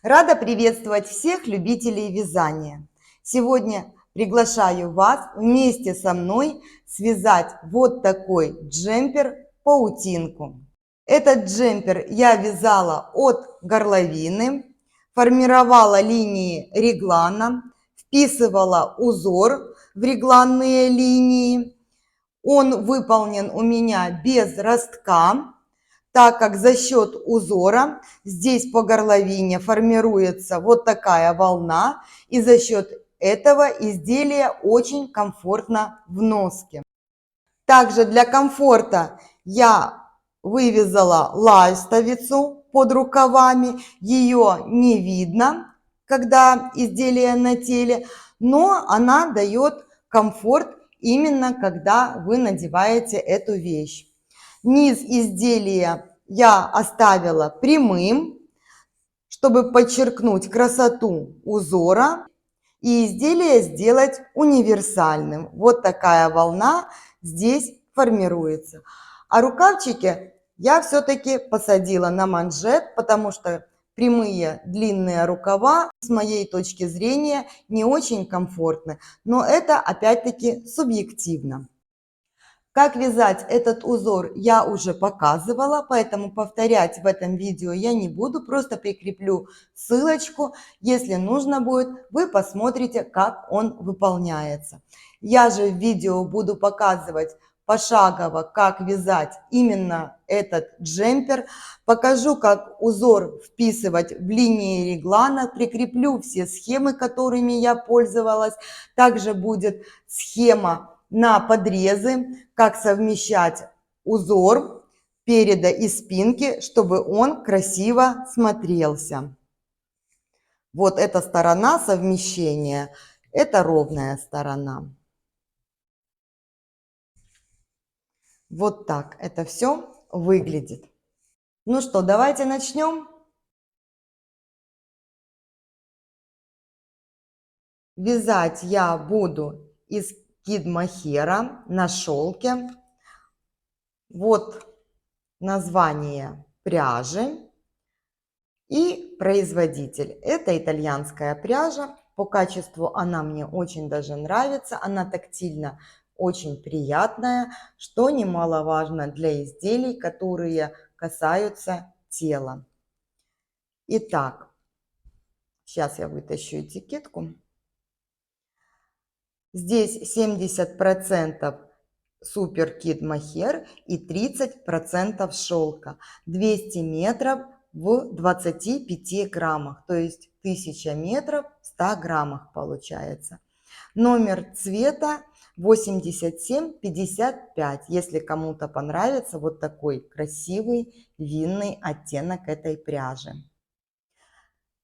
Рада приветствовать всех любителей вязания. Сегодня приглашаю вас вместе со мной связать вот такой джемпер-паутинку. Этот джемпер я вязала от горловины, формировала линии реглана, вписывала узор в регланные линии. Он выполнен у меня без ростка, так как за счет узора здесь по горловине формируется вот такая волна, и за счет этого изделие очень комфортно в носке. Также для комфорта я вывязала ластовицу под рукавами, ее не видно, когда изделие на теле, но она дает комфорт именно когда вы надеваете эту вещь. Низ изделия я оставила прямым, чтобы подчеркнуть красоту узора и изделие сделать универсальным. Вот такая волна здесь формируется. А рукавчики я все-таки посадила на манжет, потому что прямые длинные рукава с моей точки зрения не очень комфортны. Но это опять-таки субъективно. Как вязать этот узор я уже показывала, поэтому повторять в этом видео я не буду, просто прикреплю ссылочку. Если нужно будет, вы посмотрите, как он выполняется. Я же в видео буду показывать пошагово, как вязать именно этот джемпер. Покажу, как узор вписывать в линии реглана, прикреплю все схемы, которыми я пользовалась. Также будет схема на подрезы, как совмещать узор переда и спинки, чтобы он красиво смотрелся. Вот эта сторона совмещения, это ровная сторона. Вот так это все выглядит. Ну что, давайте начнем. Вязать я буду из кид-мохера на шелке. Вот название пряжи и производитель. Это итальянская пряжа. По качеству она мне очень даже нравится. Она тактильно очень приятная, что немаловажно для изделий, которые касаются тела. Итак, сейчас я вытащу этикетку. Здесь 70% супер кид мохер и 30% шелка. 200 метров в 25 граммах, то есть 1000 метров в 100 граммах получается. Номер цвета 8755, если кому-то понравится вот такой красивый винный оттенок этой пряжи.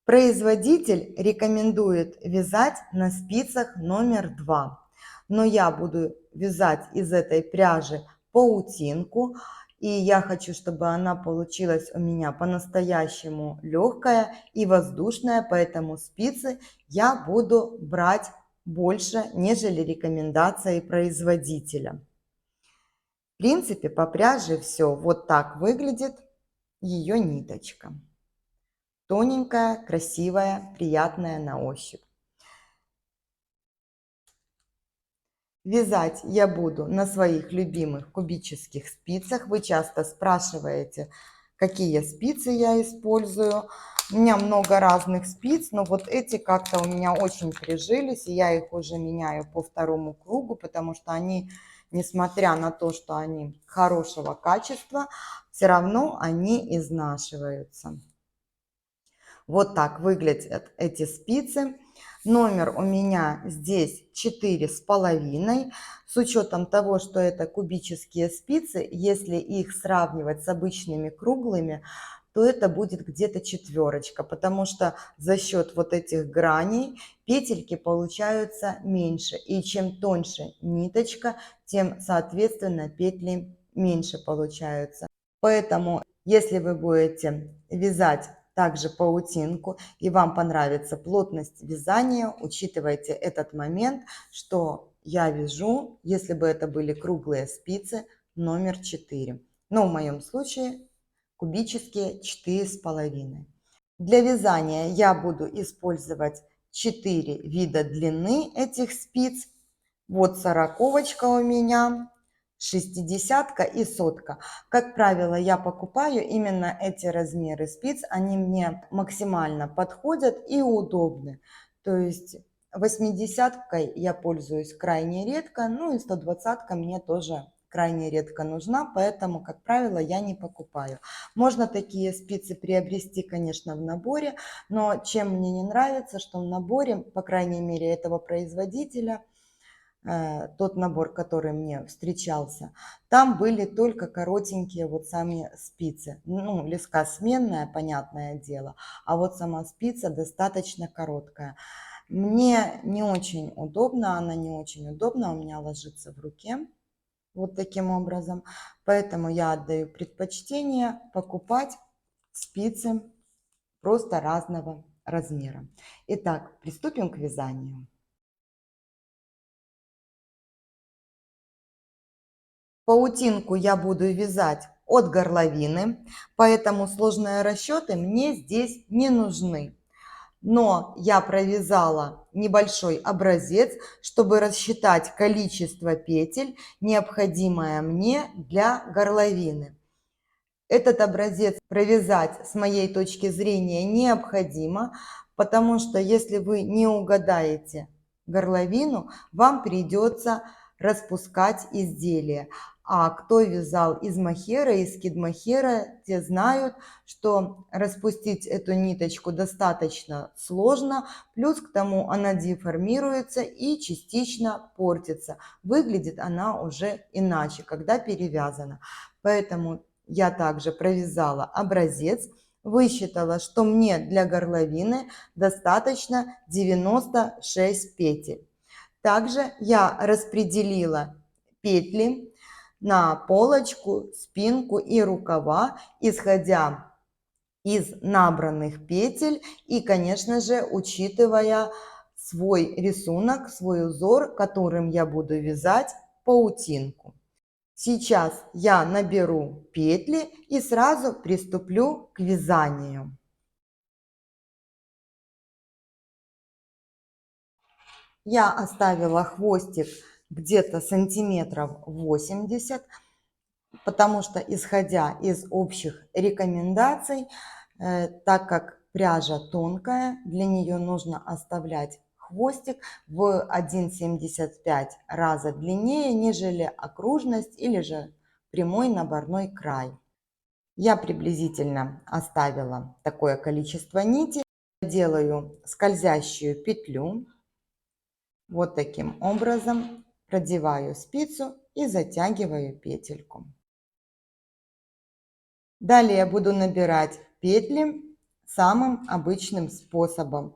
Производитель рекомендует вязать на спицах номер 2, но я буду вязать из этой пряжи паутинку, и я хочу, чтобы она получилась у меня по-настоящему легкая и воздушная, поэтому спицы я буду брать больше, нежели рекомендации производителя. В принципе, по пряже все вот так выглядит ее ниточка. Тоненькая, красивая, приятная на ощупь. Вязать я буду на своих любимых кубических спицах. Вы часто спрашиваете, какие спицы я использую. У меня много разных спиц, но вот эти как-то у меня очень прижились, и я их уже меняю по второму кругу, потому что они, несмотря на то, что они хорошего качества, все равно они изнашиваются. Вот так выглядят эти спицы. Номер у меня здесь 4,5. С учетом того, что это кубические спицы, если их сравнивать с обычными круглыми, то это будет где-то 4, потому что за счет вот этих граней петельки получаются меньше. И чем тоньше ниточка, тем, соответственно, петли меньше получаются. Поэтому, если вы будете вязать также паутинку и вам понравится плотность вязания, учитывайте этот момент, что я вяжу, если бы это были круглые спицы, номер 4. Но в моем случае кубические 4,5. Для вязания я буду использовать 4 вида длины этих спиц. Вот 40-очка у меня, 60-ка и 100-ка. Как правило, я покупаю именно эти размеры спиц. Они мне максимально подходят и удобны. То есть 80-кой я пользуюсь крайне редко, ну и 120-ка мне тоже крайне редко нужна, поэтому, как правило, я не покупаю. Можно такие спицы приобрести, конечно, в наборе, но чем мне не нравится, что в наборе, по крайней мере, этого производителя, тот набор, который мне встречался, там были только коротенькие вот сами спицы. Ну, леска сменная, понятное дело, а вот сама спица достаточно короткая. Мне не очень удобно, она не очень удобна, у меня ложится в руке вот таким образом. Поэтому я отдаю предпочтение покупать спицы просто разного размера. Итак, приступим к вязанию. Паутинку я буду вязать от горловины, поэтому сложные расчеты мне здесь не нужны. Но я провязала небольшой образец, чтобы рассчитать количество петель, необходимое мне для горловины. Этот образец провязать с моей точки зрения необходимо, потому что если вы не угадаете горловину, вам придется распускать изделие. А кто вязал из мохера, из кид-мохера, те знают, что распустить эту ниточку достаточно сложно, плюс к тому она деформируется и частично портится. Выглядит она уже иначе, когда перевязана. Поэтому я также провязала образец, высчитала, что мне для горловины достаточно 96 петель. Также я распределила петли на полочку, спинку и рукава, исходя из набранных петель и, конечно же, учитывая свой рисунок, свой узор, которым я буду вязать паутинку. Сейчас я наберу петли и сразу приступлю к вязанию. Я оставила хвостик где-то сантиметров 80, потому что, исходя из общих рекомендаций, так как пряжа тонкая, для нее нужно оставлять хвостик в 1,75 раза длиннее, нежели окружность или же прямой наборной край. Я приблизительно оставила такое количество нити. Делаю скользящую петлю. Вот таким образом продеваю спицу и затягиваю петельку. Далее я буду набирать петли самым обычным способом.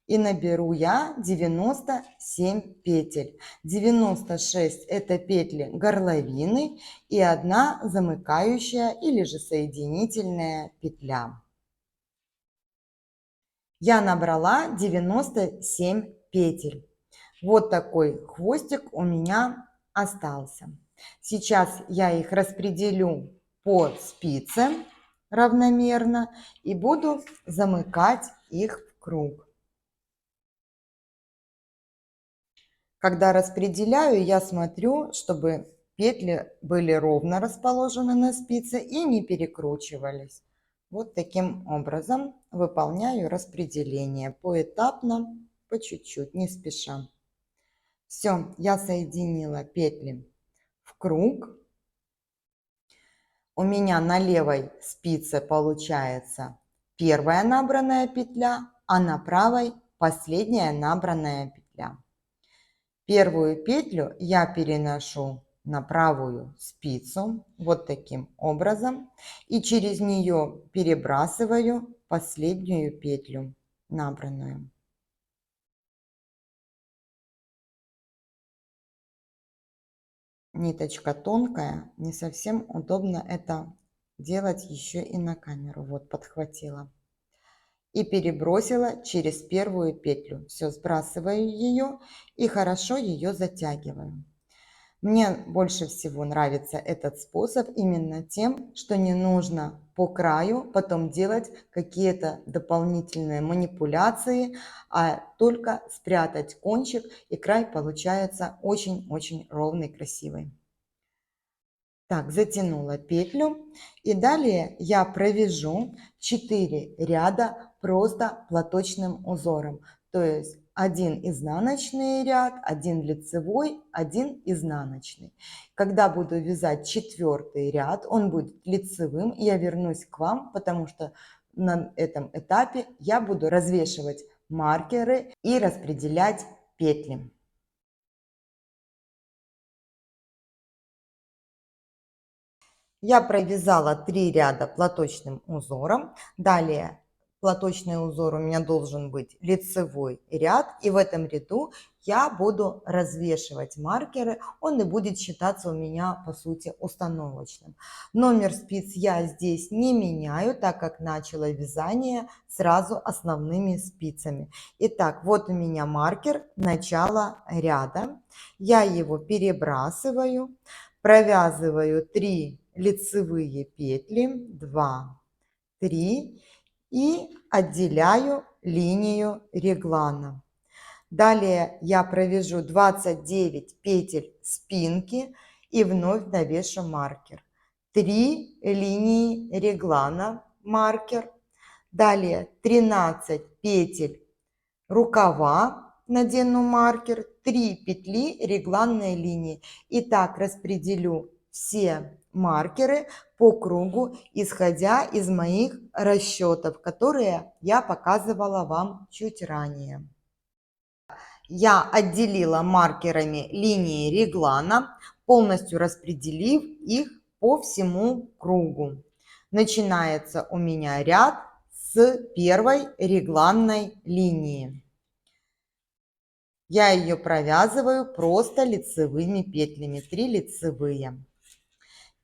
И наберу я 97 петель. 96 это петли горловины и одна замыкающая или же соединительная петля. Я набрала 97 петель. Вот такой хвостик у меня остался. Сейчас я их распределю по спице равномерно и буду замыкать их в круг. Когда распределяю, я смотрю, чтобы петли были ровно расположены на спице и не перекручивались. Вот таким образом выполняю распределение поэтапно, по чуть-чуть, не спеша. Все, я соединила петли в круг. У меня на левой спице получается первая набранная петля, а на правой последняя набранная петля. Первую петлю я переношу на правую спицу вот таким образом и через нее перебрасываю последнюю петлю набранную. Ниточка тонкая, не совсем удобно это делать еще и на камеру. Вот подхватила. И перебросила через первую петлю. Все, сбрасываю ее и хорошо ее затягиваю. Мне больше всего нравится этот способ именно тем, что не нужно по краю потом делать какие-то дополнительные манипуляции, а только спрятать кончик, и край получается очень-очень ровный, красивый. Так, затянула петлю, и далее я провяжу 4 ряда просто платочным узором. То есть один изнаночный ряд, один лицевой, один изнаночный. Когда буду вязать 4-й ряд, он будет лицевым, и я вернусь к вам, потому что на этом этапе я буду развешивать маркеры и распределять петли. Я провязала 3 ряда платочным узором. Далее платочный узор у меня должен быть лицевой ряд. И в этом ряду я буду развешивать маркеры. Он и будет считаться у меня по сути установочным. Номер спиц я здесь не меняю, так как начала вязание сразу основными спицами. Итак, вот у меня маркер начала ряда. Я его перебрасываю, провязываю 3 лицевые петли, 2, 3 и отделяю линию реглана. Далее я провяжу 29 петель спинки и вновь навешу маркер. 3 линии реглана, маркер. Далее 13 петель рукава, надену маркер, 3 петли регланной линии. И так распределю все маркеры по кругу, исходя из моих расчетов, которые я показывала вам чуть ранее. Я отделила маркерами линии реглана, полностью распределив их по всему кругу. Начинается у меня ряд с первой регланной линии. Я ее провязываю просто лицевыми петлями, 3 лицевые.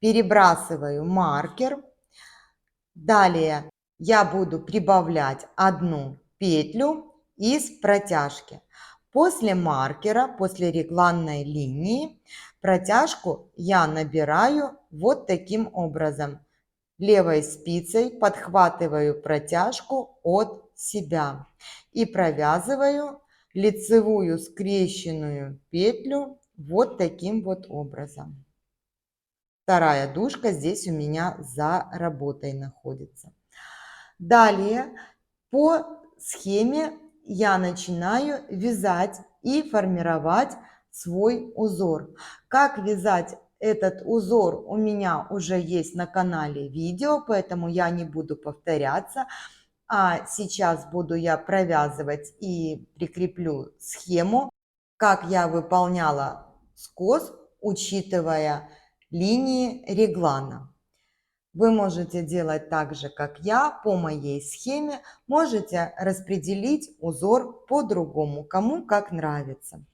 Перебрасываю маркер. Далее я буду прибавлять 1 петлю из протяжки. После маркера, после регланной линии, протяжку я набираю вот таким образом. Левой спицей подхватываю протяжку от себя и провязываю лицевую скрещенную петлю вот таким вот образом. Вторая дужка здесь у меня за работой находится. Далее по схеме я начинаю вязать и формировать свой узор. Как вязать этот узор у меня уже есть на канале видео, поэтому я не буду повторяться. А сейчас буду я провязывать и прикреплю схему, как я выполняла скос, учитывая линии реглана. Вы можете делать так же, как я, по моей схеме. Можете распределить узор по-другому, кому как нравится.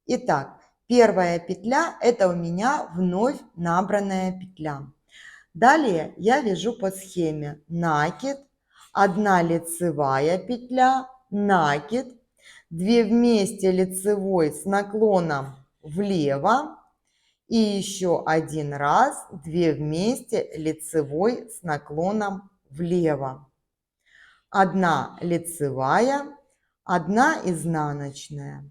Итак, первая петля – это у меня вновь набранная петля. Далее я вяжу по схеме накид, 1 лицевая петля, накид, 2 вместе лицевой с наклоном влево и еще 1 раз 2 вместе лицевой с наклоном влево. 1 лицевая, 1 изнаночная.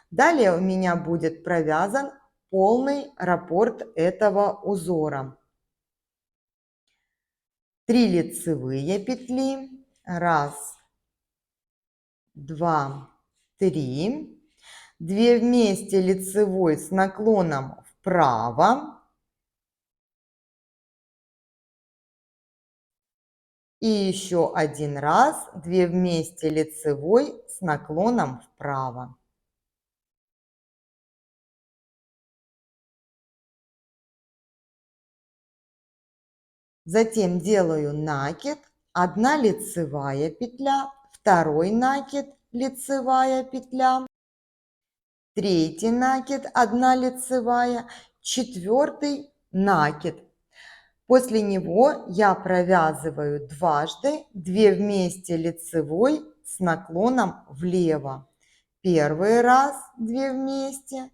Далее у меня будет провязан полный раппорт этого узора. 3 лицевые петли, 1, 2, 3, 2 вместе лицевой с наклоном вправо и еще 1 раз 2 вместе лицевой с наклоном вправо. Затем делаю накид, 1 лицевая петля, 2 накид, лицевая петля, 3 накид, 1 лицевая, 4 накид. После него я провязываю дважды 2 вместе лицевой с наклоном влево. Первый раз 2 вместе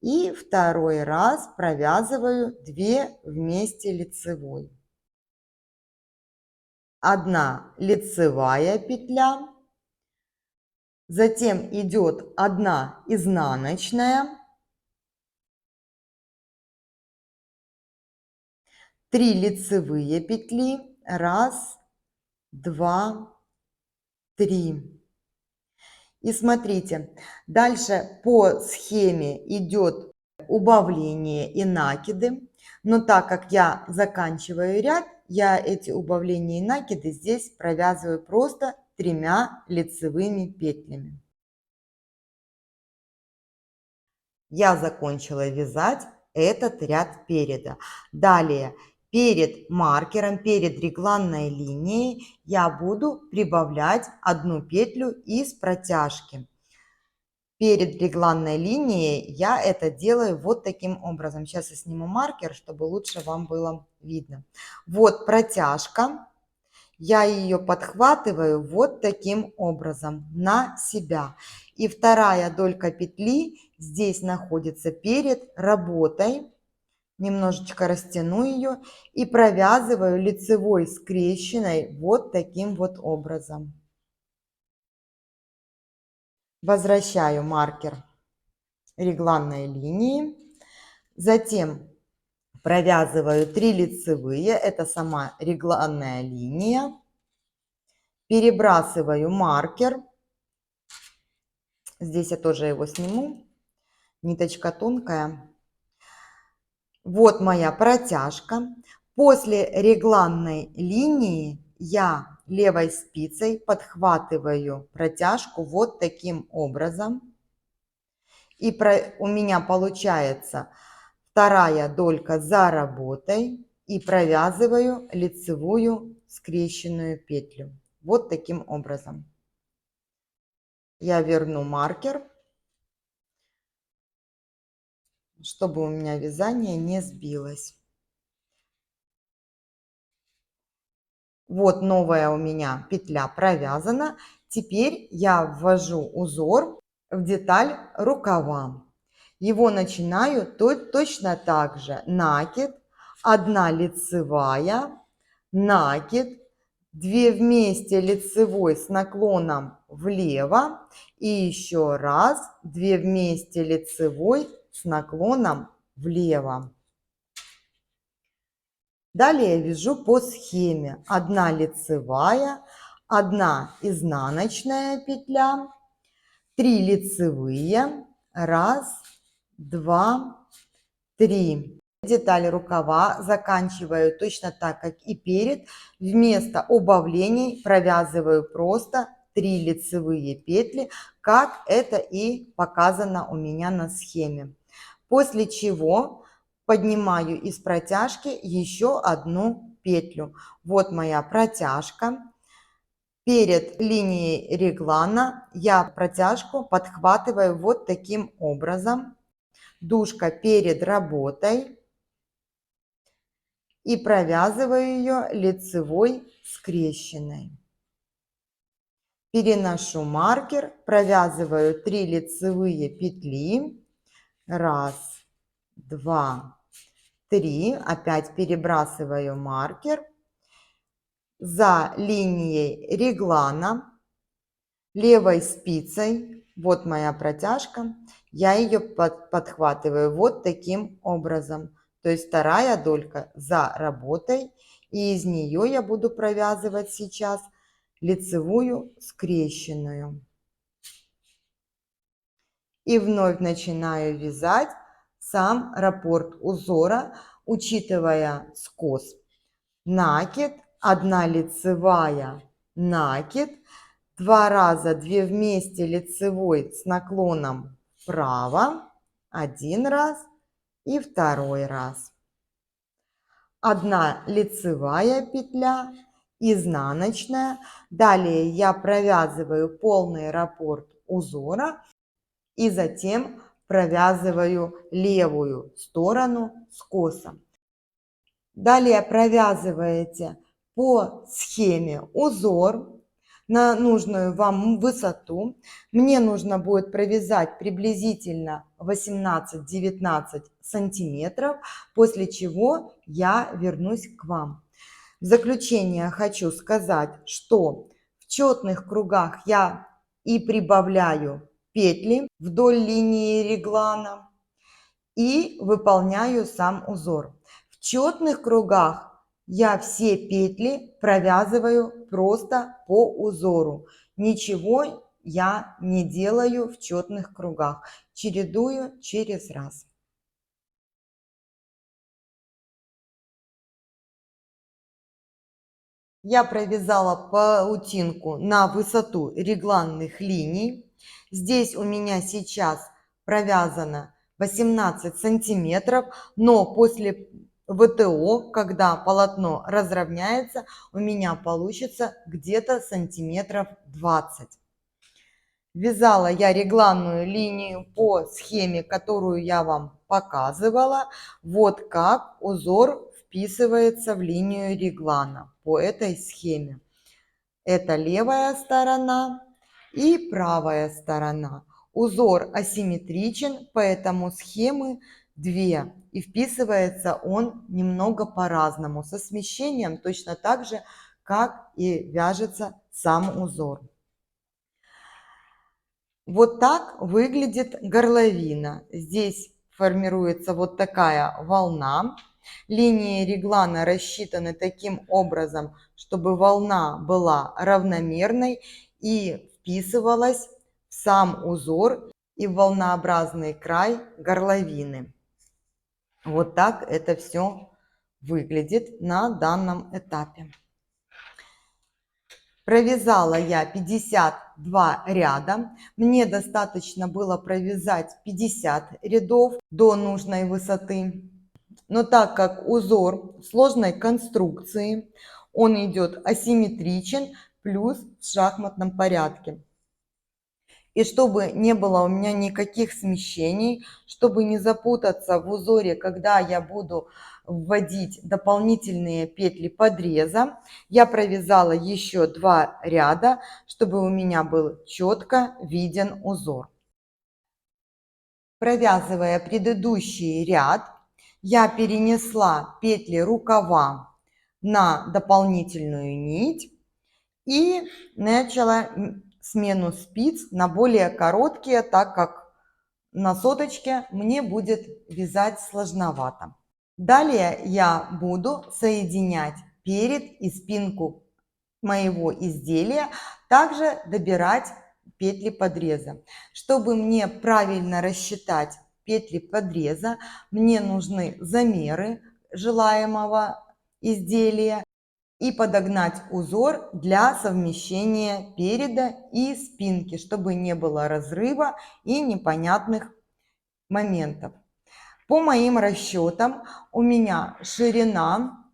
И второй раз провязываю 2 вместе лицевой. 1 лицевая петля, затем идет 1 изнаночная, 3 лицевые петли, 1, 2, 3. И смотрите, дальше по схеме идет убавление и накиды, но так как я заканчиваю ряд, я эти убавления и накиды здесь провязываю просто 3 лицевыми петлями. Я закончила вязать этот ряд переда. Далее перед маркером, перед регланной линией я буду прибавлять 1 петлю из протяжки. Перед регланной линией я это делаю вот таким образом. Сейчас я сниму маркер, чтобы лучше вам было видно. Вот протяжка. Я ее подхватываю вот таким образом на себя. И вторая долька петли здесь находится перед работой. Немножечко растяну ее и провязываю лицевой скрещенной вот таким вот образом. Возвращаю маркер регланной линии. Затем провязываю 3 лицевые. Это сама регланная линия. Перебрасываю маркер. Здесь я тоже его сниму. Ниточка тонкая. Вот моя протяжка. После регланной линии я левой спицей подхватываю протяжку вот таким образом. И у меня получается вторая долька за работой. И провязываю лицевую скрещенную петлю. Вот таким образом. Я верну маркер, чтобы у меня вязание не сбилось. Вот новая у меня петля провязана. Теперь я ввожу узор в деталь рукава. Его начинаю точно так же. Накид, 1 лицевая, накид, 2 вместе лицевой с наклоном влево и еще раз 2 вместе лицевой с наклоном влево. Далее я вяжу по схеме 1 лицевая, 1 изнаночная петля, 3 лицевые, 1, 2, 3. Деталь рукава заканчиваю точно так, как и перед. Вместо убавлений провязываю просто 3 лицевые петли, как это и показано у меня на схеме. После чего поднимаю из протяжки еще 1 петлю. Вот моя протяжка. Перед линией реглана я протяжку подхватываю вот таким образом. Дужка перед работой. И провязываю ее лицевой скрещенной. Переношу маркер, провязываю 3 лицевые петли. 1, 2, 3. Опять перебрасываю маркер. За линией реглана левой спицей, вот моя протяжка, я ее подхватываю вот таким образом. То есть вторая долька за работой, и из нее я буду провязывать сейчас лицевую скрещенную. И вновь начинаю вязать сам раппорт узора, учитывая скос. Накид, 1 лицевая, накид, 2 раза 2 вместе лицевой с наклоном вправо, 1 раз и 2 раз. 1 лицевая петля, изнаночная. Далее я провязываю полный раппорт узора и затем провязываю левую сторону скоса. Далее провязываете по схеме узор. на нужную вам высоту. Мне нужно будет провязать приблизительно 18-19 сантиметров, после чего я вернусь к вам. В заключение хочу сказать, что в четных кругах я и прибавляю петли вдоль линии реглана и выполняю сам узор. В четных кругах я все петли провязываю просто по узору. Ничего я не делаю в четных кругах. Чередую через раз. Я провязала паутинку на высоту регланных линий. Здесь у меня сейчас провязано 18 сантиметров, но после ВТО, когда полотно разровняется, у меня получится где-то сантиметров 20. Вязала я регланную линию по схеме, которую я вам показывала. Вот как узор вписывается в линию реглана по этой схеме. Это левая сторона и правая сторона. Узор асимметричен, поэтому схемы две. И вписывается он немного по-разному, со смещением точно так же, как и вяжется сам узор. Вот так выглядит горловина. Здесь формируется вот такая волна. Линии реглана рассчитаны таким образом, чтобы волна была равномерной и вписывалась в сам узор и в волнообразный край горловины. Вот так это все выглядит на данном этапе. Провязала я 52 ряда. Мне достаточно было провязать 50 рядов до нужной высоты. Но так как узор сложной конструкции, он идет асимметричен, плюс в шахматном порядке. И чтобы не было у меня никаких смещений, чтобы не запутаться в узоре, когда я буду вводить дополнительные петли подреза, я провязала еще 2 ряда, чтобы у меня был четко виден узор. Провязывая предыдущий ряд, я перенесла петли рукава на дополнительную нить и начала смену спиц на более короткие, так как на соточке мне будет вязать сложновато. Далее я буду соединять перед и спинку моего изделия, также добирать петли подреза. Чтобы мне правильно рассчитать петли подреза, мне нужны замеры желаемого изделия и подогнать узор для совмещения переда и спинки, чтобы не было разрыва и непонятных моментов. По моим расчетам у меня ширина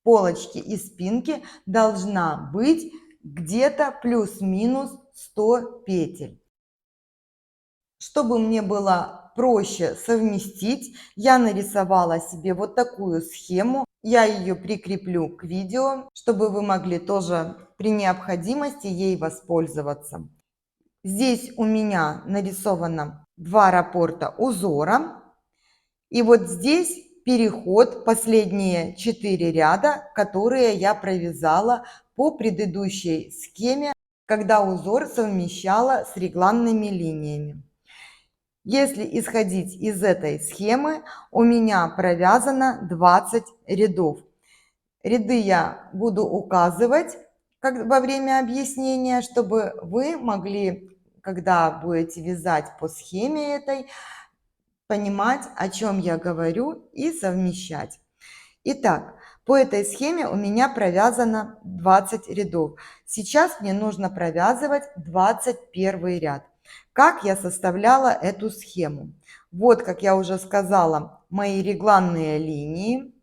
полочки и спинки должна быть где-то плюс-минус 100 петель. Чтобы мне было проще совместить, я нарисовала себе вот такую схему. Я ее прикреплю к видео, чтобы вы могли тоже при необходимости ей воспользоваться. Здесь у меня нарисовано 2 раппорта узора. И вот здесь переход, последние 4 ряда, которые я провязала по предыдущей схеме, когда узор совмещала с регланными линиями. Если исходить из этой схемы, у меня провязано 20 рядов. Ряды я буду указывать во время объяснения, чтобы вы могли, когда будете вязать по схеме этой, понимать, о чем я говорю, и совмещать. Итак, по этой схеме у меня провязано 20 рядов. Сейчас мне нужно провязывать 21 ряд. Как я составляла эту схему? Вот, как я уже сказала, мои регланные линии.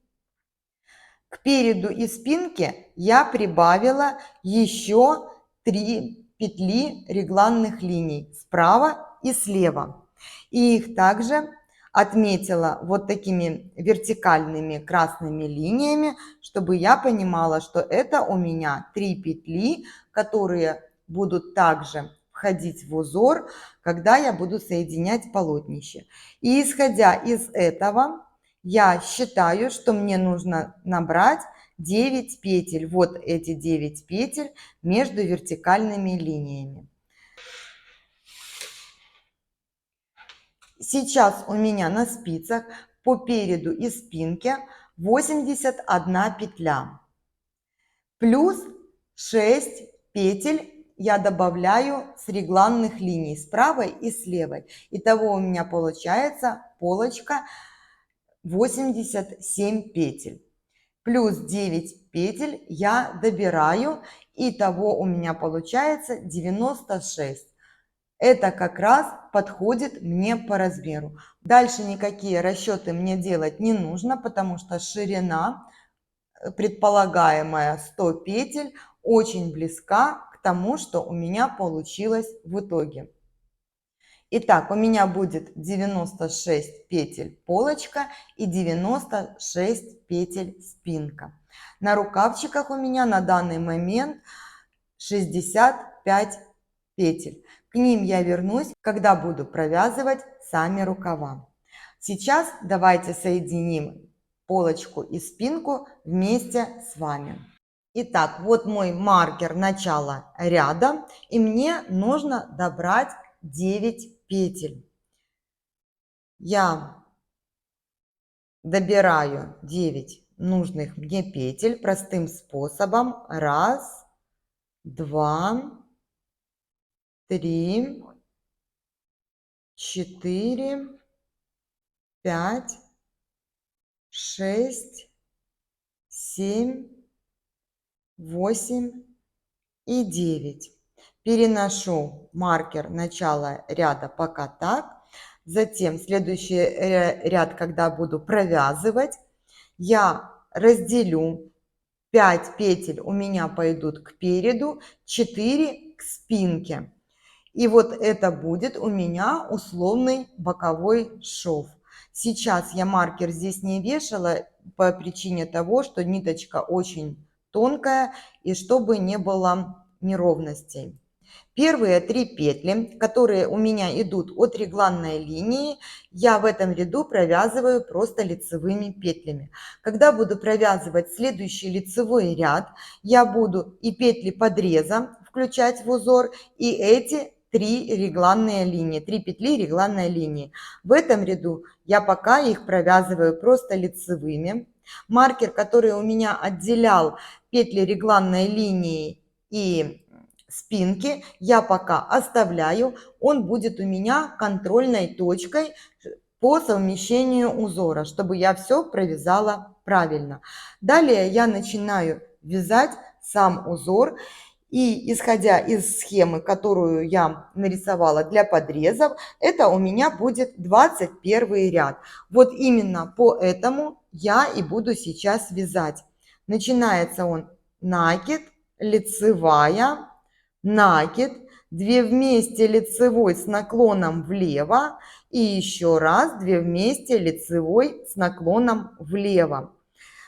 К переду и спинке я прибавила еще 3 петли регланных линий справа и слева. И их также отметила вот такими вертикальными красными линиями, чтобы я понимала, что это у меня 3 петли, которые будут также входить в узор, когда я буду соединять полотнище. И исходя из этого, я считаю, что мне нужно набрать 9 петель, вот эти 9 петель между вертикальными линиями. Сейчас у меня на спицах по переду и спинке 81 петля. Плюс 6 петель я добавляю с регланных линий с правой и с левой. Итого у меня получается полочка 87 петель. Плюс 9 петель я добираю. Итого у меня получается 96. Это как раз подходит мне по размеру. Дальше никакие расчеты мне делать не нужно, потому что ширина, предполагаемая 100 петель, очень близка к тому, что у меня получилось в итоге. Итак, у меня будет 96 петель полочка и 96 петель спинка. На рукавчиках у меня на данный момент 65 петель. К ним я вернусь, когда буду провязывать сами рукава. Сейчас давайте соединим полочку и спинку вместе с вами. Итак, вот мой маркер начала ряда, и мне нужно добрать 9 петель. Я добираю 9 нужных мне петель простым способом. Раз, два, 3, 4, 5, 6, 7, 8 и 9. Переношу маркер начала ряда пока так. Затем следующий ряд, когда буду провязывать, я разделю 5 петель у меня пойдут к переду, 4 к спинке. И вот это будет у меня условный боковой шов. Сейчас я маркер здесь не вешала по причине того, что ниточка очень тонкая и чтобы не было неровностей. Первые 3 петли, которые у меня идут от регланной линии, я в этом ряду провязываю просто лицевыми петлями. Когда буду провязывать следующий лицевой ряд, я буду и петли подреза включать в узор, и эти 3 регланные линии, 3 петли регланной линии. В этом ряду я пока их провязываю просто лицевыми. Маркер, который у меня отделял петли регланной линии и спинки, я пока оставляю. Он будет у меня контрольной точкой по совмещению узора, чтобы я все провязала правильно. Далее я начинаю вязать сам узор. И исходя из схемы, которую я нарисовала для подрезов, это у меня будет 21 ряд. Вот именно по этому я и буду сейчас вязать. Начинается он накид, лицевая, накид, 2 вместе лицевой с наклоном влево и еще раз 2 вместе лицевой с наклоном влево.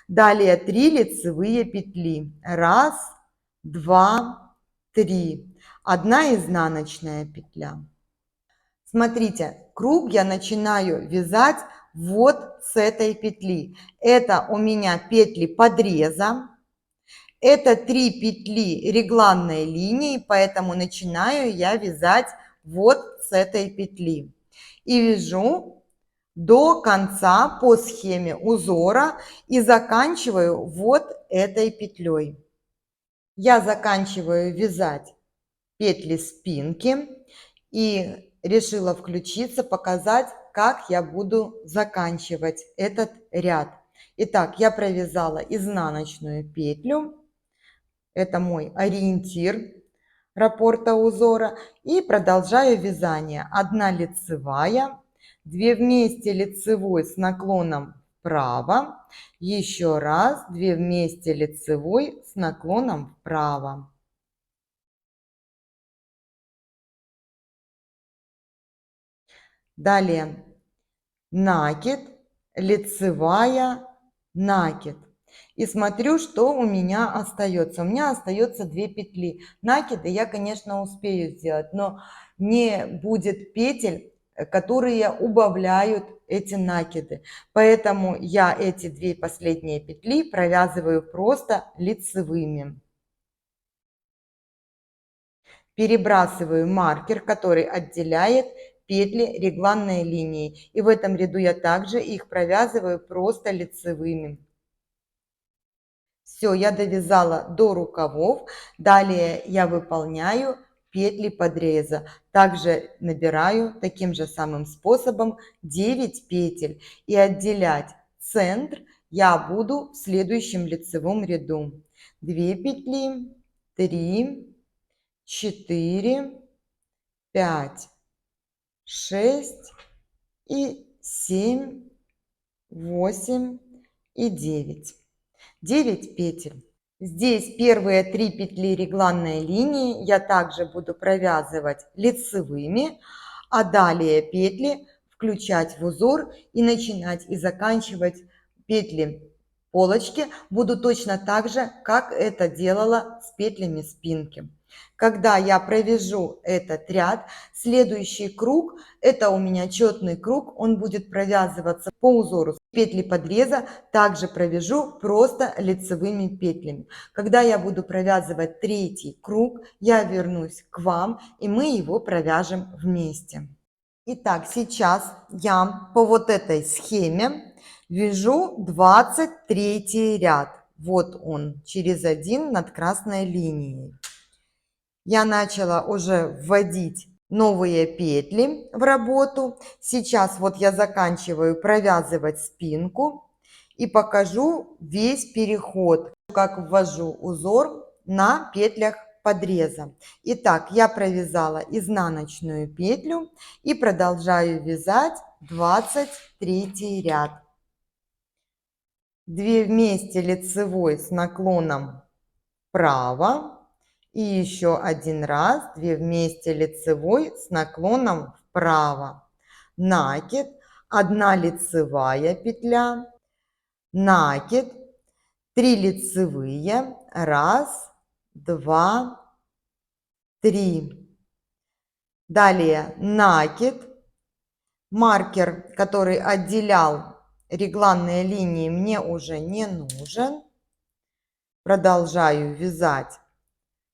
Далее 3 лицевые петли. Раз, 2, 3. 1 изнаночная петля. Смотрите, круг я начинаю вязать вот с этой петли. Это у меня петли подреза. Это 3 петли регланной линии, поэтому начинаю я вязать вот с этой петли. И вяжу до конца по схеме узора и заканчиваю вот этой петлей. Я заканчиваю вязать петли спинки и решила включиться, показать, как я буду заканчивать этот ряд. Итак, я провязала изнаночную петлю. Это мой ориентир раппорта узора. И продолжаю вязание. 1 лицевая, 2 вместе лицевой с наклоном вправо, еще раз 2 вместе лицевой с наклоном вправо. Далее накид, лицевая, накид. И смотрю, что у меня остается. У меня остается 2 петли. Накиды я, конечно, успею сделать, но не будет петель, которые убавляют эти накиды. Поэтому я эти 2 последние петли провязываю просто лицевыми. Перебрасываю маркер, который отделяет петли регланной линией. И в этом ряду я также их провязываю просто лицевыми. Все, я довязала до рукавов. Далее я выполняю петли подреза. Также набираю таким же самым способом 9 петель. И отделять центр я буду в следующем лицевом ряду. 2 петли, 3, 4, 5, 6 и 7, 8 и 9. 9 петель. Здесь первые 3 петли регланной линии я также буду провязывать лицевыми, а далее петли включать в узор и начинать и заканчивать петли полочки буду точно так же, как это делала с петлями спинки. Когда я провяжу этот ряд, следующий круг, это у меня четный круг, он будет провязываться по узору петли подреза, также провяжу просто лицевыми петлями. Когда я буду провязывать третий круг, я вернусь к вам, и мы его провяжем вместе. Итак, сейчас я по вот этой схеме вяжу 23 ряд. Вот он, через один над красной линией. Я начала уже вводить новые петли в работу. Сейчас вот я заканчиваю провязывать спинку и покажу весь переход, как ввожу узор на петлях подреза. Итак, я провязала изнаночную петлю и продолжаю вязать 23 ряд. 2 вместе лицевой с наклоном вправо. И еще один раз 2 вместе лицевой с наклоном вправо. Накид, 1 лицевая петля, накид, 3 лицевые, 1, 2, 3. Далее накид, маркер, который отделял регланные линии, мне уже не нужен. Продолжаю вязать.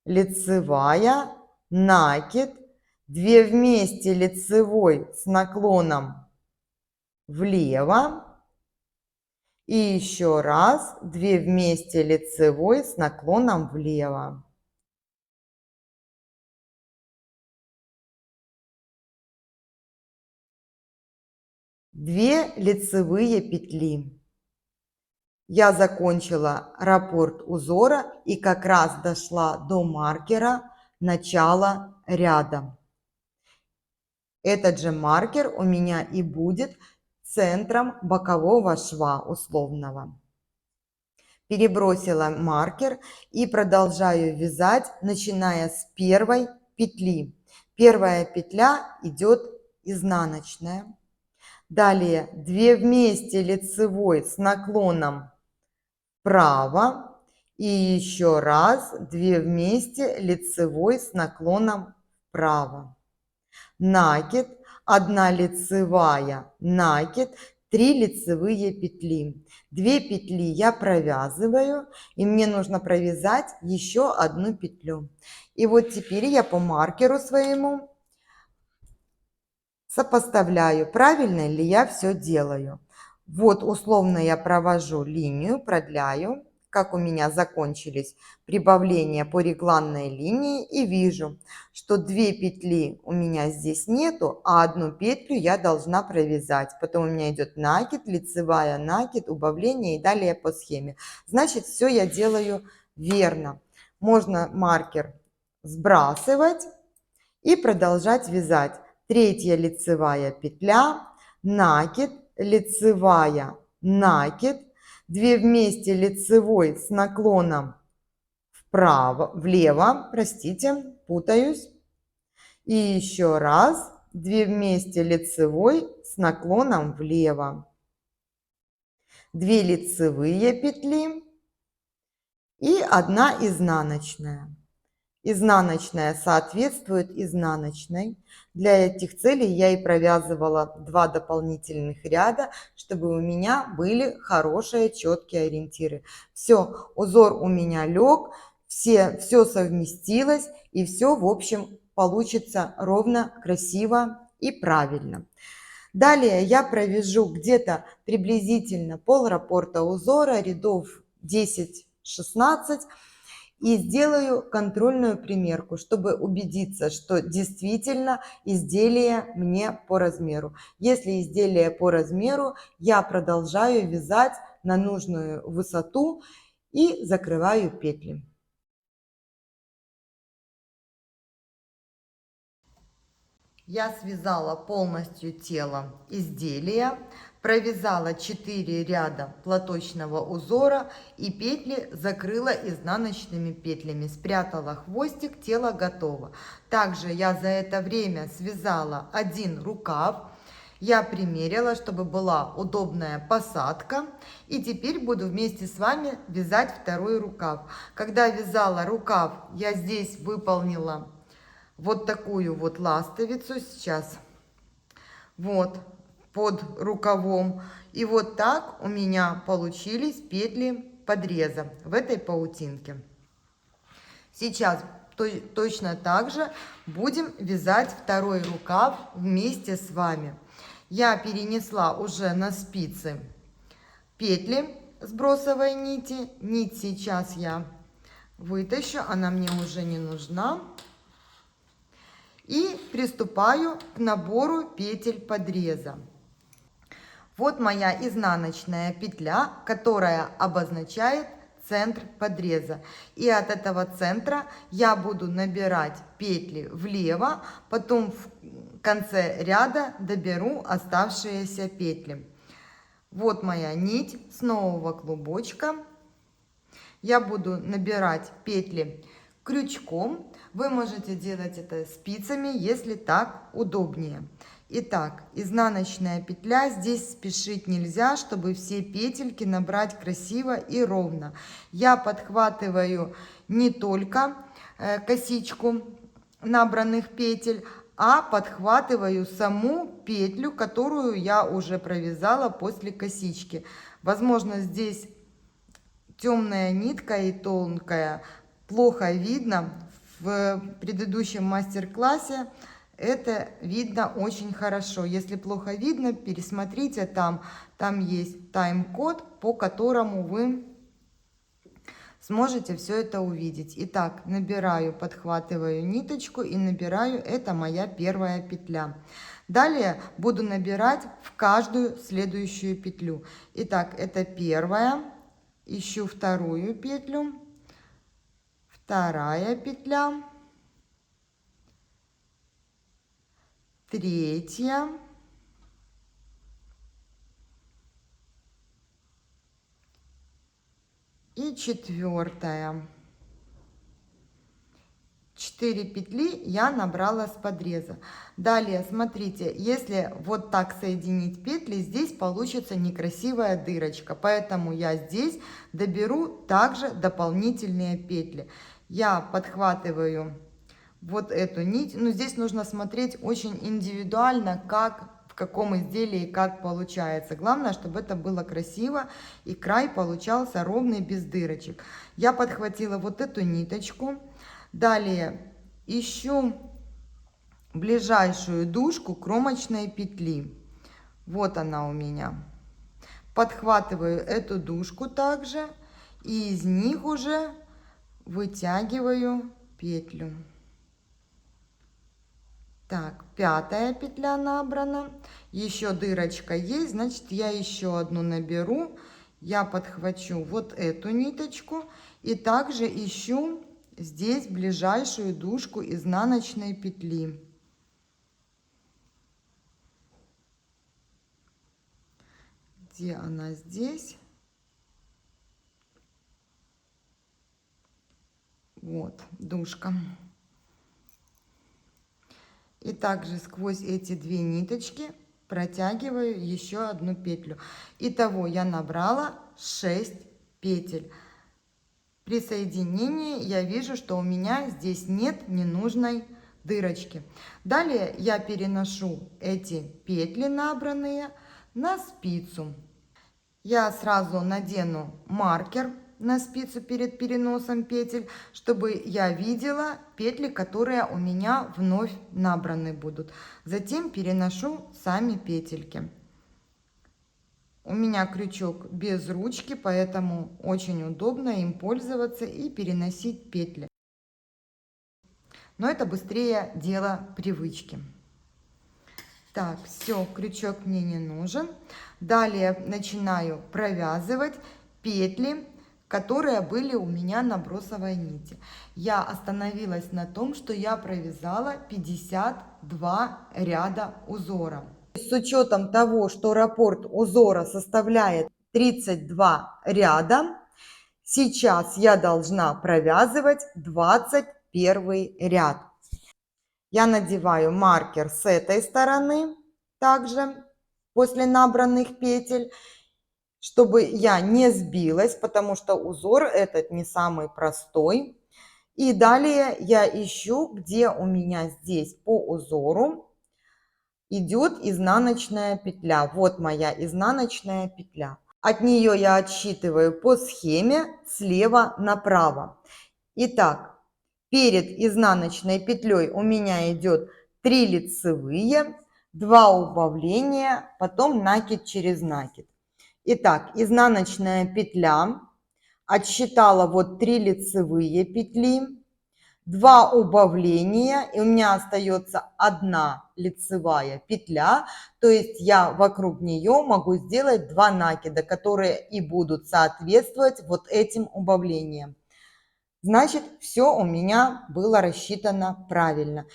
Лицевая, накид, 2 вместе лицевой с наклоном влево и еще раз 2 вместе лицевой с наклоном влево. Две лицевые петли. Я закончила раппорт узора и как раз дошла до маркера начала ряда. Этот же маркер у меня и будет центром бокового шва условного. Перебросила маркер и продолжаю вязать, начиная с первой петли. Первая петля идет изнаночная. Далее 2 вместе лицевой с наклоном вправо и еще раз 2 вместе лицевой с наклоном вправо. Накид, 1 лицевая, накид, 3 лицевые петли. 2 петли я провязываю, и мне нужно провязать еще 1 петлю. И вот теперь я по маркеру своему сопоставляю, правильно ли я все делаю. Вот условно я провожу линию, продляю, как у меня закончились прибавления по регланной линии, и вижу, что 2 петли у меня здесь нету, а 1 петлю я должна провязать. Потом у меня идет накид, лицевая, накид, убавление и далее по схеме. Значит, все я делаю верно. Можно маркер сбрасывать и продолжать вязать. 3 лицевая петля, накид, лицевая, накид, 2 вместе лицевой с наклоном вправо, влево, простите, путаюсь. И еще раз 2 вместе лицевой с наклоном влево, 2 лицевые петли и 1 изнаночная. Изнаночная соответствует изнаночной. Для этих целей я и провязывала 2 дополнительных ряда, чтобы у меня были хорошие четкие ориентиры. Все, узор у меня лег, все совместилось, и все, в общем, получится ровно, красиво и правильно. Далее я провяжу где-то приблизительно пол-раппорта узора, рядов 10-16, и сделаю контрольную примерку, чтобы убедиться, что действительно изделие мне по размеру. Если изделие по размеру, я продолжаю вязать на нужную высоту и закрываю петли. Я связала полностью тело изделия, провязала 4 ряда платочного узора и петли закрыла изнаночными петлями, спрятала хвостик, тело готово. Также я за это время связала один рукав, я примерила, чтобы была удобная посадка, и теперь буду вместе с вами вязать второй рукав. Когда вязала рукав, я здесь выполнила вот такую вот ластовицу сейчас, вот, под рукавом. И вот так у меня получились петли подреза в этой паутинке. Сейчас точно так же будем вязать второй рукав вместе с вами. Я перенесла уже на спицы петли с бросовой нити. Нить сейчас я вытащу, она мне уже не нужна. И приступаю к набору петель подреза. Вот моя изнаночная петля, которая обозначает центр подреза. И от этого центра я буду набирать петли влево, потом в конце ряда доберу оставшиеся петли. Вот моя нить с нового клубочка. Я буду набирать петли крючком. Вы можете делать это спицами, если так удобнее. Итак, изнаночная петля. Здесь спешить нельзя, чтобы все петельки набрать красиво и ровно. Я подхватываю не только косичку набранных петель, а подхватываю саму петлю, которую я уже провязала после косички. Возможно, здесь темная нитка и тонкая, плохо видно. В предыдущем мастер-классе это видно очень хорошо. Если плохо видно, пересмотрите там. Там есть тайм-код, по которому вы сможете все это увидеть. Итак, набираю, подхватываю ниточку и набираю. Это моя первая петля. Далее буду набирать в каждую следующую петлю. Итак, это первая. Ищу вторую петлю. Вторая петля. Третья. И четвертая. 4 петли я набрала с подреза. Далее, смотрите, если вот так соединить петли, здесь получится некрасивая дырочка. Поэтому я здесь доберу также дополнительные петли. Я подхватываю вот эту нить. Но здесь нужно смотреть очень индивидуально, как в каком изделии как получается. Главное, чтобы это было красиво и край получался ровный, без дырочек. Я подхватила вот эту ниточку. Далее ищу ближайшую дужку кромочной петли. Вот она у меня. Подхватываю эту дужку также и из них уже вытягиваю петлю. Так, пятая петля набрана. Еще дырочка есть, значит, я еще одну наберу. Я подхвачу вот эту ниточку и также ищу здесь ближайшую дужку изнаночной петли. Где она? Здесь. Вот, дужка. И также сквозь эти две ниточки протягиваю еще одну петлю. Итого я набрала 6 петель. При соединении я вижу, что у меня здесь нет ненужной дырочки. Далее я переношу эти петли набранные на спицу. Я сразу надену маркер на спицу перед переносом петель, чтобы я видела петли, которые у меня вновь набраны будут. Затем переношу сами петельки. У меня крючок без ручки, поэтому очень удобно им пользоваться и переносить петли. Но это быстрее дело привычки. Так, все, крючок мне не нужен. Далее начинаю провязывать петли, которые были у меня на бросовой нити. Я остановилась на том, что я провязала 52 ряда узора. С учетом того, что раппорт узора составляет 32 ряда, сейчас я должна провязывать 21 ряд. Я надеваю маркер с этой стороны, также после набранных петель, чтобы я не сбилась, потому что узор этот не самый простой. И далее я ищу, где у меня здесь по узору идет изнаночная петля. Вот моя изнаночная петля. От нее я отсчитываю по схеме слева направо. Итак, перед изнаночной петлей у меня идет 3 лицевые, 2 убавления, потом накид через накид. Итак, изнаночная петля, отсчитала вот 3 лицевые петли, 2 убавления, и у меня остается 1 лицевая петля, то есть я вокруг нее могу сделать 2 накида, которые и будут соответствовать вот этим убавлениям. Значит, все у меня было рассчитано правильно.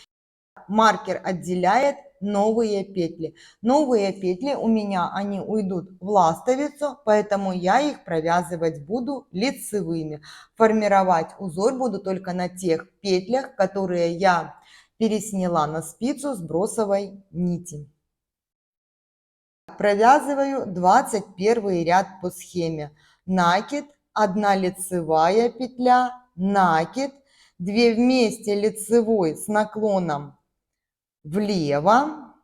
Маркер отделяет новые петли. Новые петли у меня, они уйдут в ластовицу, поэтому я их провязывать буду лицевыми. Формировать узор буду только на тех петлях, которые я пересняла на спицу с бросовой нити. Провязываю 21 ряд по схеме. Накид, 1 лицевая петля, накид, 2 вместе лицевой с наклоном влево,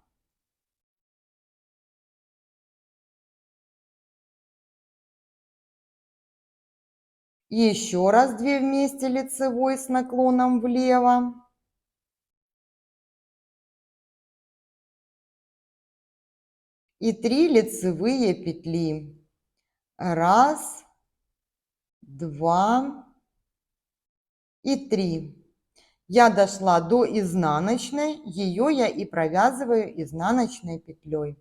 еще раз 2 вместе лицевой с наклоном влево, и 3 лицевые петли. 1, 2 и 3. Я дошла до изнаночной, ее я и провязываю изнаночной петлей.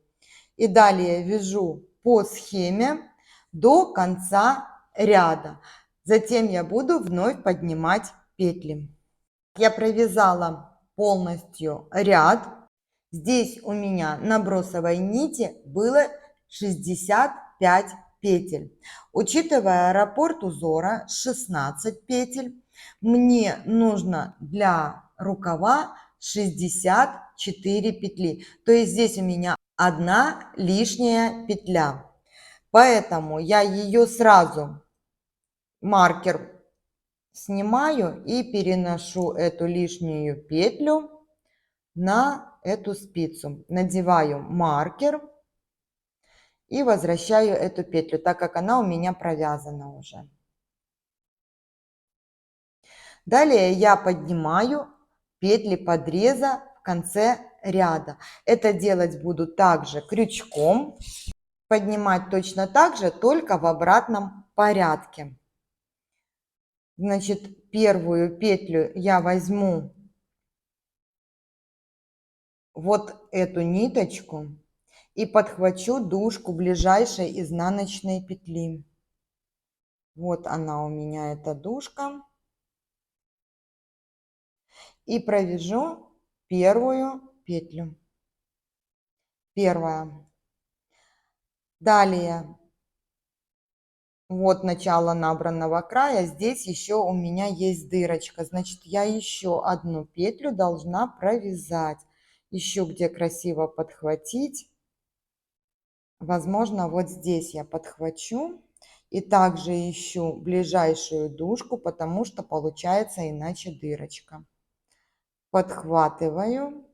И далее вяжу по схеме до конца ряда. Затем я буду вновь поднимать петли. Я провязала полностью ряд. Здесь у меня на бросовой нити было 65 петель. Учитывая раппорт узора 16 петель, мне нужно для рукава 64 петли. То есть здесь у меня 1 лишняя петля. Поэтому я ее сразу, маркер снимаю и переношу эту лишнюю петлю на эту спицу. Надеваю маркер и возвращаю эту петлю, так как она у меня провязана уже. Далее я поднимаю петли подреза в конце ряда. Это делать буду также крючком. Поднимать точно так же, только в обратном порядке. Значит, первую петлю я возьму вот эту ниточку и подхвачу дужку ближайшей изнаночной петли. Вот она у меня, эта дужка. И провяжу первую петлю. Первая. Далее, вот начало набранного края, здесь еще у меня есть дырочка. Значит, я еще одну петлю должна провязать. ищу, где красиво подхватить. Возможно, вот здесь я подхвачу. И также ищу ближайшую дужку, потому что получается иначе дырочка. Подхватываю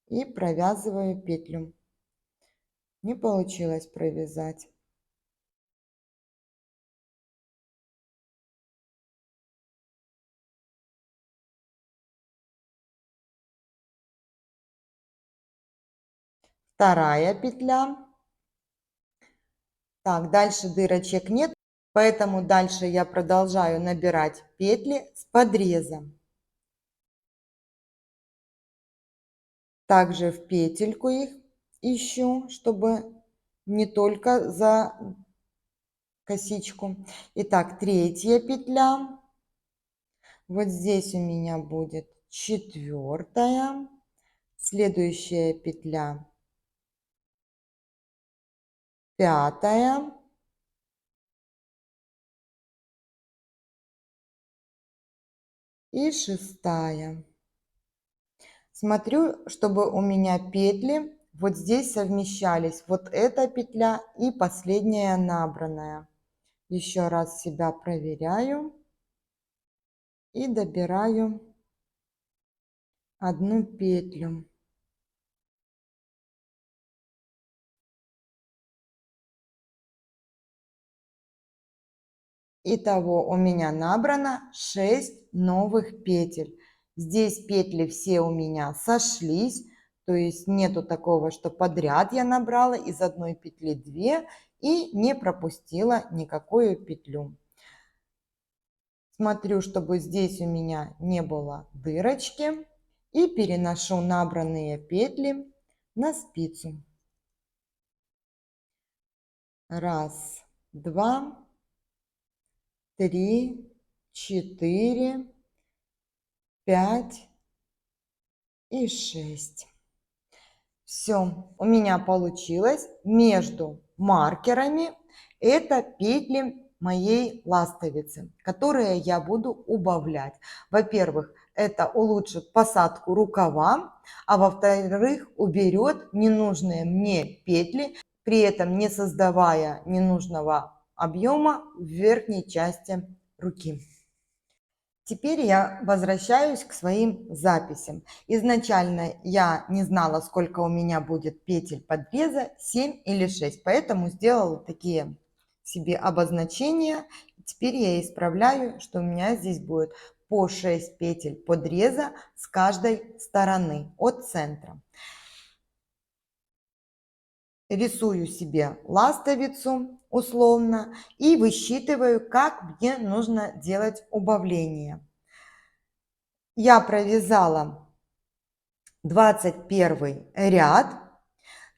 и провязываю петлю. Не получилось провязать. Вторая петля. Так, дальше дырочек нет, поэтому дальше я продолжаю набирать петли с подрезом. Также в петельку их ищу, чтобы не только за косичку. Итак, третья петля. Вот здесь у меня будет четвертая. Следующая петля пятая. И шестая. Смотрю, чтобы у меня петли вот здесь совмещались. Вот эта петля и последняя набранная. Еще раз себя проверяю. И добираю одну петлю. Итого у меня набрано 6 новых петель. Здесь петли все у меня сошлись, то есть нету такого, что подряд я набрала из одной петли 2 и не пропустила никакую петлю. Смотрю, чтобы здесь у меня не было дырочки, и переношу набранные петли на спицу. Раз, два, 3, 4, 5 и 6. Все, у меня получилось между маркерами. Это петли моей ластовицы, которые я буду убавлять. Во-первых, это улучшит посадку рукава, а во-вторых, уберет ненужные мне петли, при этом не создавая ненужного объема в верхней части руки. Теперь я возвращаюсь к своим записям. Изначально я не знала, сколько у меня будет петель подреза, 7 или 6, поэтому сделала такие себе обозначения. Теперь я исправляю, что у меня здесь будет по 6 петель подреза с каждой стороны от центра. Рисую себе ластовицу условно и высчитываю, как мне нужно делать убавление. Я провязала 21 ряд.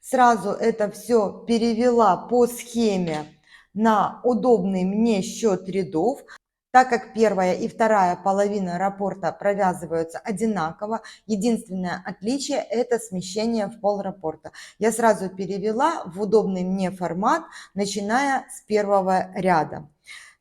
Сразу это все перевела по схеме на удобный мне счет рядов. Так как первая и вторая половина раппорта провязываются одинаково, единственное отличие – это смещение в пол раппорта. Я сразу перевела в удобный мне формат, начиная с первого ряда.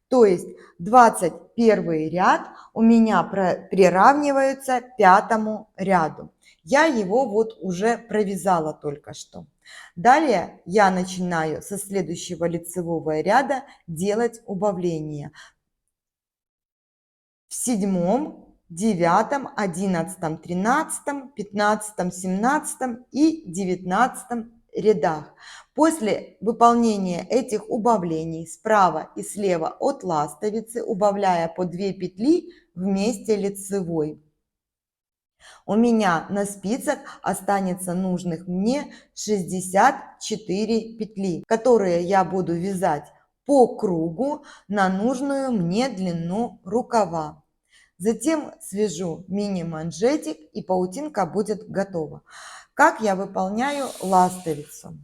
То есть 21 ряд у меня приравнивается пятому ряду. Я его вот уже провязала только что. Далее я начинаю со следующего лицевого ряда делать убавления. В 7, 9, 11, 13, 15, 17 и 19 рядах. После выполнения этих убавлений справа и слева от ластовицы, убавляя по 2 петли вместе лицевой, у меня на спицах останется нужных мне 64 петли, которые я буду вязать по кругу на нужную мне длину рукава. Затем свяжу мини-манжетик, и паутинка будет готова. Как я выполняю ластовицу?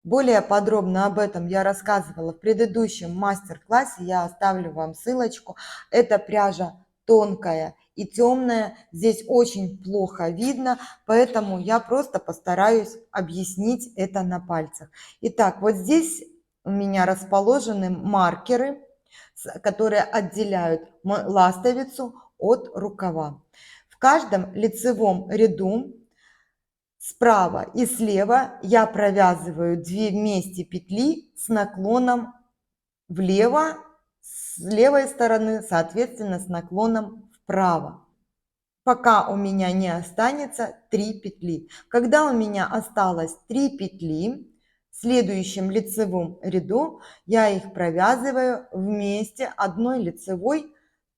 Более подробно об этом я рассказывала в предыдущем мастер-классе. Я оставлю вам ссылочку. Это пряжа тонкая и темная. Здесь очень плохо видно, поэтому я просто постараюсь объяснить это на пальцах. Итак, вот здесь у меня расположены маркеры, которые отделяют ластовицу от рукава. В каждом лицевом ряду Справа и слева я провязываю 2 вместе петли с наклоном влево, с левой стороны, соответственно, с наклоном вправо, пока у меня не останется 3 петли. Когда у меня осталось 3 петли, в следующем лицевом ряду я их провязываю вместе одной лицевой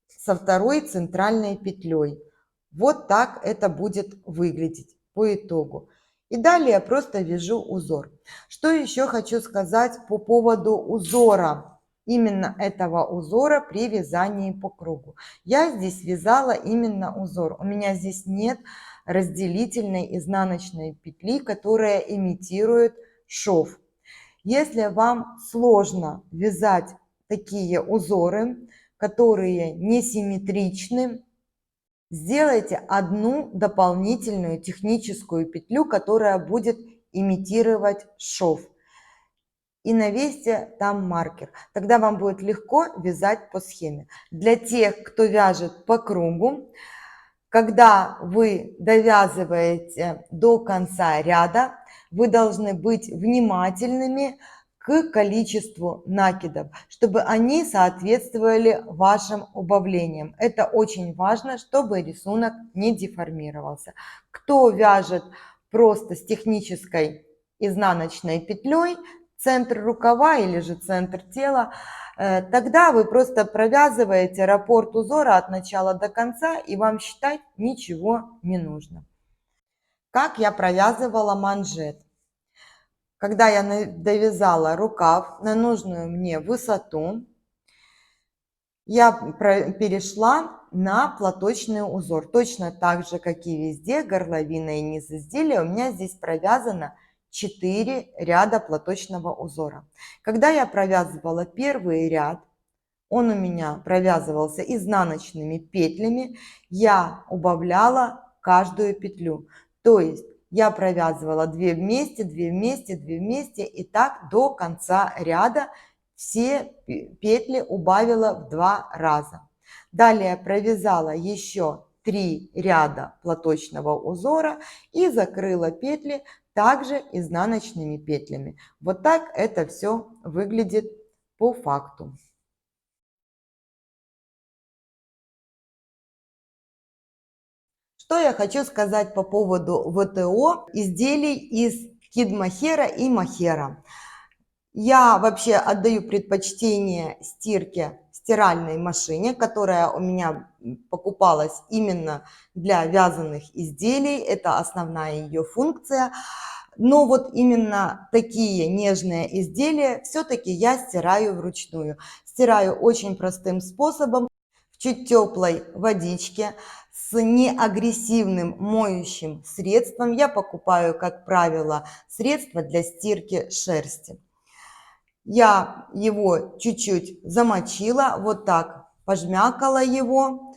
со второй центральной петлей. Вот так это будет выглядеть по итогу. И далее просто вяжу узор. Что еще хочу сказать по поводу узора, именно этого узора при вязании по кругу. Я здесь вязала именно узор. У меня здесь нет разделительной изнаночной петли, которая имитирует шов. Если вам сложно вязать такие узоры, которые несимметричны, сделайте одну дополнительную техническую петлю, которая будет имитировать шов. И навесьте там маркер. Тогда вам будет легко вязать по схеме. Для тех, кто вяжет по кругу, когда вы довязываете до конца ряда, вы должны быть внимательными к количеству накидов, чтобы они соответствовали вашим убавлениям. Это очень важно, чтобы рисунок не деформировался. Кто вяжет просто с технической изнаночной петлей, центр рукава или же центр тела, тогда вы просто провязываете раппорт узора от начала до конца, и вам считать ничего не нужно. Как я провязывала манжет? Когда я довязала рукав на нужную мне высоту, я перешла на платочный узор. Точно так же, как и везде, горловина и низ изделия у меня здесь провязано 4 ряда платочного узора. Когда я провязывала первый ряд, он у меня провязывался изнаночными петлями, я убавляла каждую петлю. То есть я провязывала 2 вместе, 2 вместе, 2 вместе, и так до конца ряда все петли убавила в 2 раза. Далее провязала еще 3 ряда платочного узора и закрыла петли также изнаночными петлями. Вот так это все выглядит по факту. Что я хочу сказать по поводу ВТО изделий из кид-мохера и мохера. Я вообще отдаю предпочтение стирке в стиральной машине, которая у меня покупалась именно для вязаных изделий. Это основная ее функция. Но вот именно такие нежные изделия все-таки я стираю вручную. Стираю очень простым способом, в чуть теплой водичке, с неагрессивным моющим средством. Я покупаю, как правило, средство для стирки шерсти. Я его чуть-чуть замочила, вот так пожмякала его,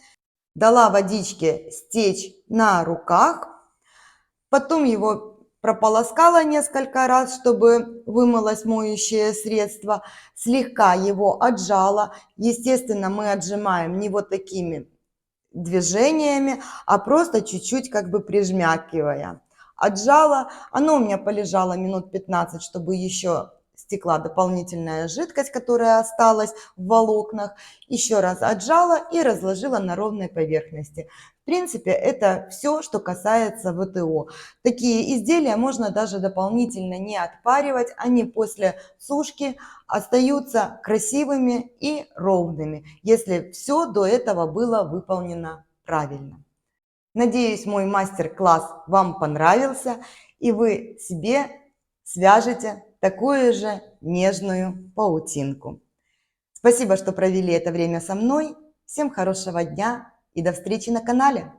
дала водичке стечь на руках, потом его прополоскала несколько раз, чтобы вымылось моющее средство, слегка его отжала. Естественно, мы отжимаем не вот такими движениями, а просто чуть-чуть как бы прижмякивая. Отжала, оно у меня полежало минут 15, чтобы еще стекла дополнительная жидкость, которая осталась в волокнах. Еще раз отжала и разложила на ровной поверхности. В принципе, это все, что касается ВТО. Такие изделия можно даже дополнительно не отпаривать, они после сушки остаются красивыми и ровными, если все до этого было выполнено правильно. Надеюсь, мой мастер-класс вам понравился, и вы себе свяжете такую же нежную паутинку. Спасибо, что провели это время со мной. Всем хорошего дня и до встречи на канале.